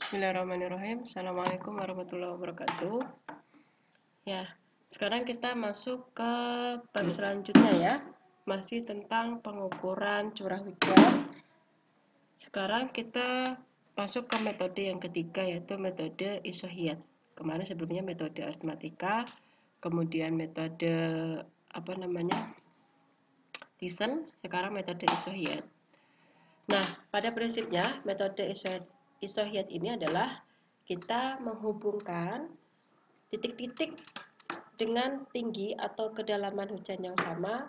Bismillahirrahmanirrahim. Assalamualaikum warahmatullahi wabarakatuh. Ya, sekarang kita masuk ke bab selanjutnya ya. Masih tentang pengukuran curah hujan. Sekarang kita masuk ke metode yang ketiga, yaitu metode isohiat. Kemarin sebelumnya metode aritmatika, kemudian metode Thiessen, sekarang metode isohiat. Nah, pada prinsipnya metode isohiat ini adalah kita menghubungkan titik-titik dengan tinggi atau kedalaman hujan yang sama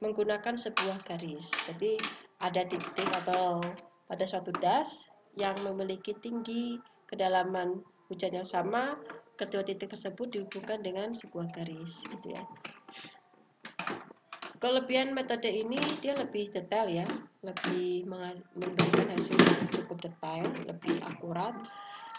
menggunakan sebuah garis. Jadi ada titik atau pada suatu das yang memiliki tinggi kedalaman hujan yang sama, kedua titik tersebut dihubungkan dengan sebuah garis, gitu ya. Kelebihan metode ini dia lebih detail ya, lebih memberikan hasil yang cukup detail, lebih akurat.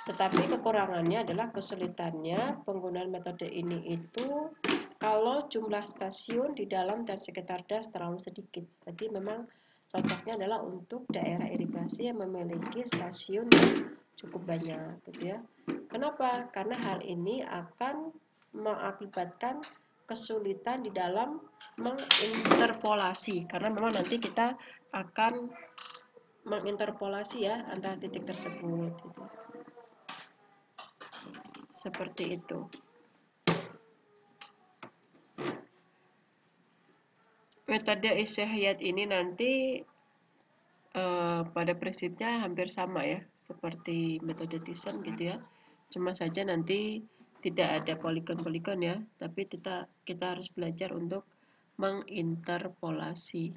Tetapi kekurangannya adalah kesulitannya penggunaan metode ini itu kalau jumlah stasiun di dalam dan sekitar das terlalu sedikit. Jadi memang cocoknya adalah untuk daerah irigasi yang memiliki stasiun yang cukup banyak, gitu ya. Kenapa? Karena hal ini akan mengakibatkan kesulitan di dalam menginterpolasi, karena memang nanti kita akan menginterpolasi ya antara titik tersebut gitu. Seperti itu. Metode isohiat ini nanti pada prinsipnya hampir sama ya seperti metode Thiessen gitu ya. Cuma saja nanti tidak ada poligon-poligon ya, tapi kita harus belajar untuk menginterpolasi.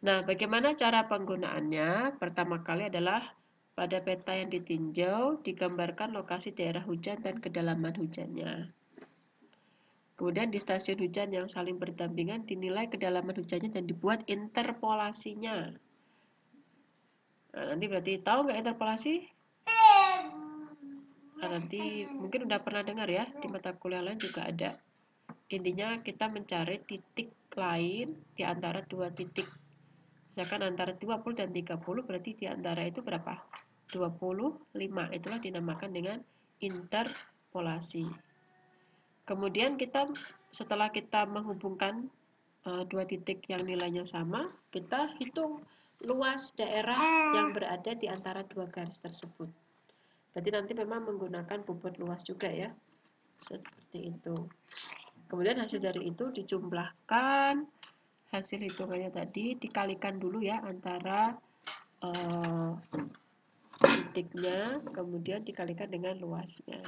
Nah, bagaimana cara penggunaannya? Pertama kali adalah pada peta yang ditinjau digambarkan lokasi daerah hujan dan kedalaman hujannya. Kemudian di stasiun hujan yang saling berdampingan dinilai kedalaman hujannya dan dibuat interpolasinya. Nah, nanti berarti tahu nggak interpolasi? Nah, nanti mungkin udah pernah dengar ya, di mata kuliah lain juga ada. Intinya kita mencari titik lain di antara dua titik. Misalkan antara 20 dan 30 berarti di antara itu berapa? 25. Itulah dinamakan dengan interpolasi. Kemudian setelah kita menghubungkan dua titik yang nilainya sama, kita hitung luas daerah yang berada di antara dua garis tersebut. Berarti nanti memang menggunakan bobot luas juga ya. Seperti itu. Kemudian hasil dari itu dijumlahkan, hasil hitungannya tadi dikalikan dulu ya antara titiknya, kemudian dikalikan dengan luasnya.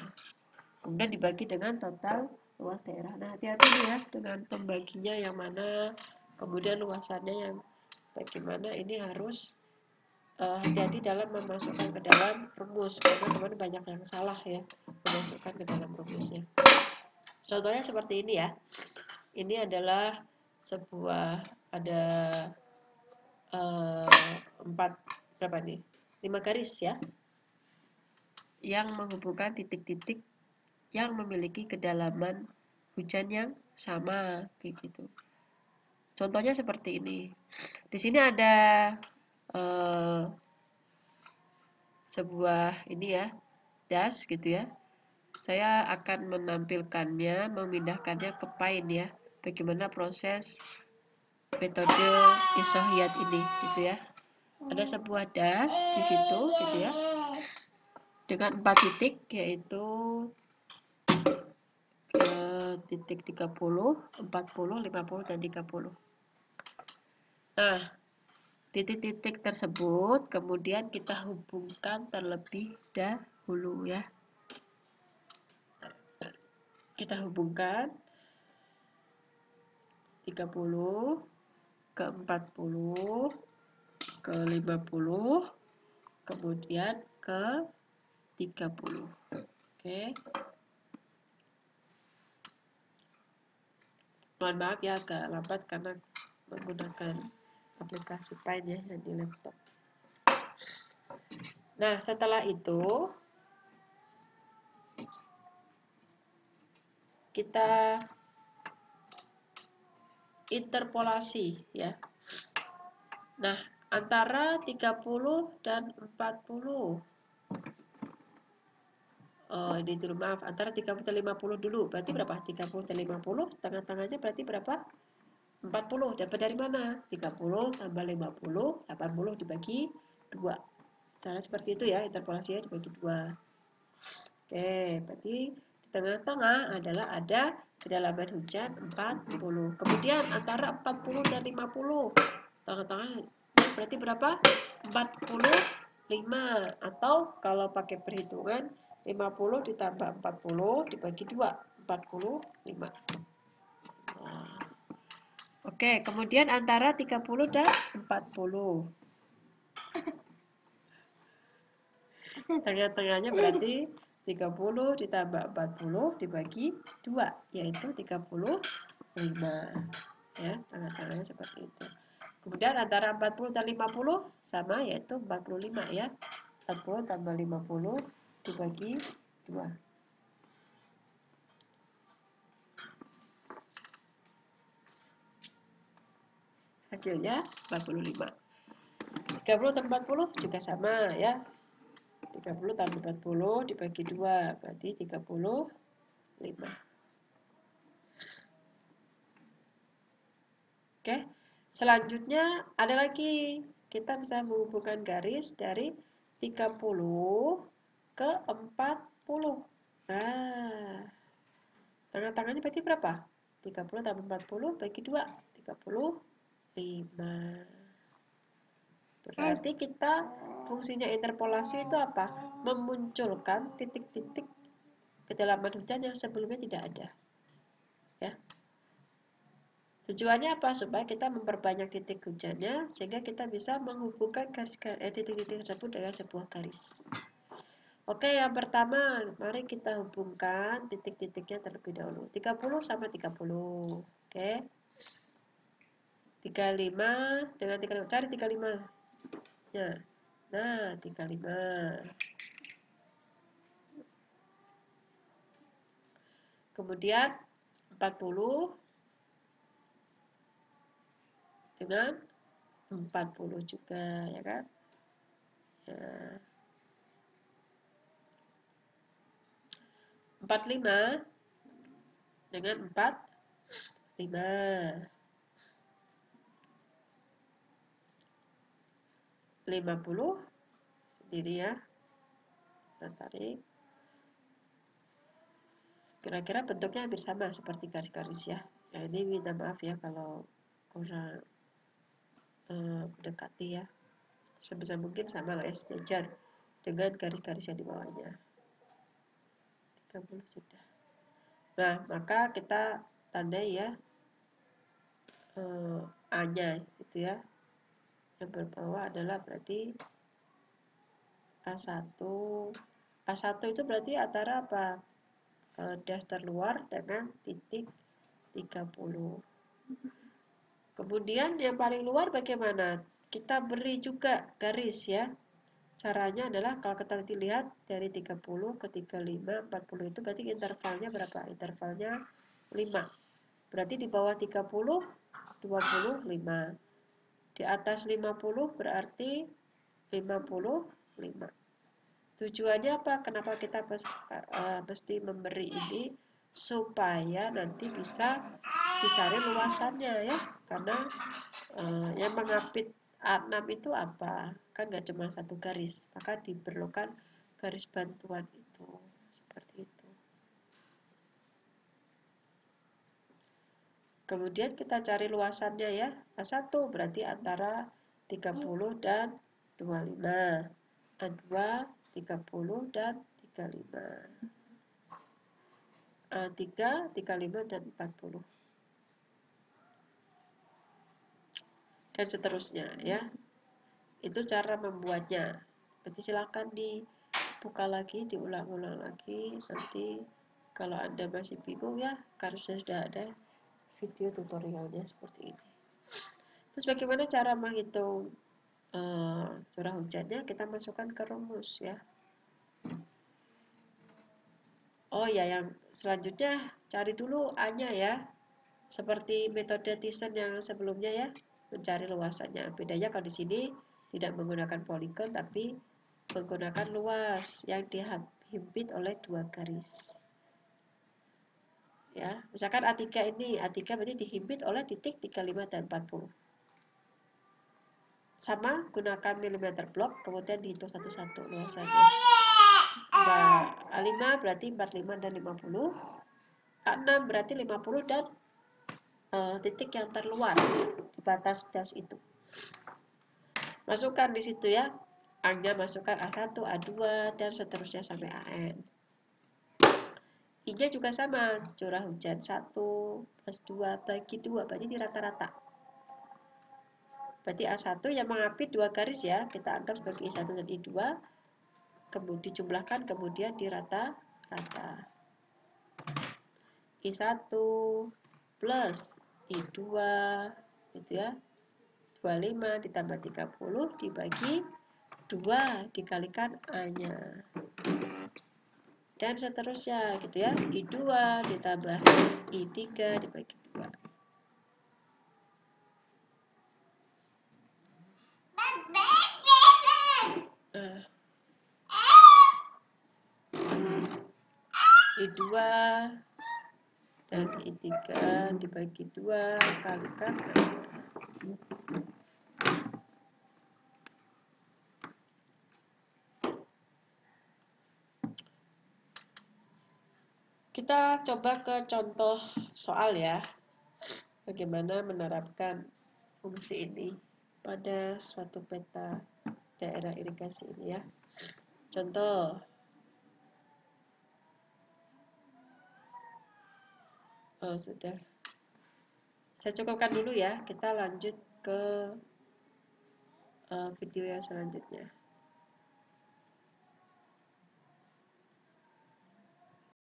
Kemudian dibagi dengan total luas daerah. Nah, hati-hati ya dengan pembaginya yang mana, kemudian luasannya yang bagaimana, ini harus hati-hati dalam memasukkan ke dalam rumus, karena kemarin banyak yang salah ya memasukkan ke dalam rumusnya. Contohnya seperti ini ya. Ini adalah sebuah ada 5 garis ya yang menghubungkan titik-titik yang memiliki kedalaman hujan yang sama kayak gitu. Contohnya seperti ini. Di sini ada sebuah ini ya, das gitu ya. Saya akan menampilkannya, memindahkannya ke Paint ya. Bagaimana proses metode isohiat ini gitu ya. Ada sebuah das di situ gitu ya. Dengan 4 titik, yaitu titik 30, 40, 50 dan 30. Nah, titik-titik tersebut kemudian kita hubungkan terlebih dahulu ya. Kita hubungkan 30 ke 40 ke 50 kemudian ke 30. Oke. Mohon maaf ya agak lambat karena menggunakan aplikasi Paint ya yang di laptop. Nah, setelah itu kita interpolasi ya. Nah, antara 30 dan 40 Ini dulu maaf, antara 30 dan 50 dulu. Berarti berapa? 30 dan 50, tengah-tengahnya berarti berapa? 40. Dapat dari mana? 30 tambah 50, 80 dibagi 2. Cara seperti itu ya, interpolasinya dibagi 2. Oke, berarti di tengah-tengah adalah ada kedalaman hujan 40. Kemudian antara 40 dan 50, tengah-tengah berarti berapa? 45. Atau kalau pakai perhitungan 50 ditambah 40 dibagi 2, 45. Nah, oke, kemudian antara 30 dan 40. Tengah-tengahnya berarti 30 ditambah 40 dibagi 2, yaitu 35. Ya, tengah-tengahnya seperti itu. Kemudian antara 40 dan 50 sama, yaitu 45 ya. 40 tambah 50 dibagi 2. Hasilnya 45. 30 tambah 40 juga sama ya. 30 tambah 40 dibagi 2 berarti 35. Oke. Selanjutnya ada lagi. Kita bisa menghubungkan garis dari 30 ke 40. Nah, tengah-tengahnya berarti berapa? 30 tambah 40 bagi 2, 35. Berarti kita fungsinya interpolasi itu apa? Memunculkan titik-titik kedalaman hujan yang sebelumnya tidak ada. Ya. Tujuannya apa? Supaya kita memperbanyak titik hujannya sehingga kita bisa menghubungkan titik-titik tersebut dengan sebuah garis. Oke, yang pertama, mari kita hubungkan titik-titiknya terlebih dahulu. 30 sama 30. Oke. 35 dengan 35. Cari 35. Ya. Nah, 35. Kemudian 40 dengan 40 juga, ya kan? Ya. 45 dengan 45. 50 sendiri ya. Kita tarik. Kira-kira bentuknya hampir sama seperti garis-garis ya. Ya, ini minta maaf ya kalau kurang mendekati ya. Sebisa mungkin sama lah ya, sejajar dengan garis-garis yang di bawahnya. 30 sudah. Nah, maka kita tandai ya A-nya gitu ya. Yang berbawah adalah berarti A1. A1 itu berarti antara apa? Das terluar dengan titik 30. Kemudian yang paling luar bagaimana? Kita beri juga garis ya. Caranya adalah kalau kita nanti lihat dari 30 ke 35, 40 itu berarti intervalnya berapa? Intervalnya 5. Berarti di bawah 30, 25. Di atas 50 berarti 55. Tujuannya apa? Kenapa kita mesti memberi ini? Supaya nanti bisa dicari luasannya ya. Karena yang mengapit A6 itu apa? Kan nggak cuma satu garis, maka diperlukan garis bantuan itu. Seperti itu. Kemudian kita cari luasannya ya. A1 berarti antara 30 dan 25. A2 30 dan 35. A3 35 dan 40. Dan seterusnya ya. Itu cara membuatnya. Nanti silakan dibuka lagi, diulang-ulang lagi. Nanti kalau Anda masih bingung ya, karena sudah ada video tutorialnya seperti ini. Terus bagaimana cara menghitung curah hujannya? Kita masukkan ke rumus ya. Oh ya, yang selanjutnya cari dulu A-nya ya. Seperti metode Thiessen yang sebelumnya ya, mencari luasannya. Bedanya kalau di sini tidak menggunakan poligon tapi menggunakan luas yang dihimpit oleh 2 garis. Ya, misalkan A3 ini, A3 berarti dihimpit oleh titik 35 dan 40. Sama, gunakan milimeter blok, kemudian dihitung satu-satu luasannya. A5 berarti 45 dan 50. A6 berarti 50 dan titik yang terluar di batas das itu. Masukkan di situ ya. A-nya masukkan A1, A2, dan seterusnya sampai AN. I-nya juga sama, curah hujan 1 plus 2 bagi 2, berarti di rata-rata. Berarti A1 yang mengapit 2 garis ya, kita anggap sebagai I1 dan I2, kemudian dijumlahkan, kemudian di rata-rata. I1 plus I2, gitu ya, 25 ditambah 30 dibagi 2 dikalikan A-nya. Dan seterusnya gitu ya, I2 ditambah I3 dibagi 2. I2 dan I3 dibagi 2 kalikan kita coba ke contoh soal ya, bagaimana menerapkan fungsi ini pada suatu peta daerah irigasi ini ya. Contoh, sudah, saya cukupkan dulu ya, kita lanjut ke video yang selanjutnya.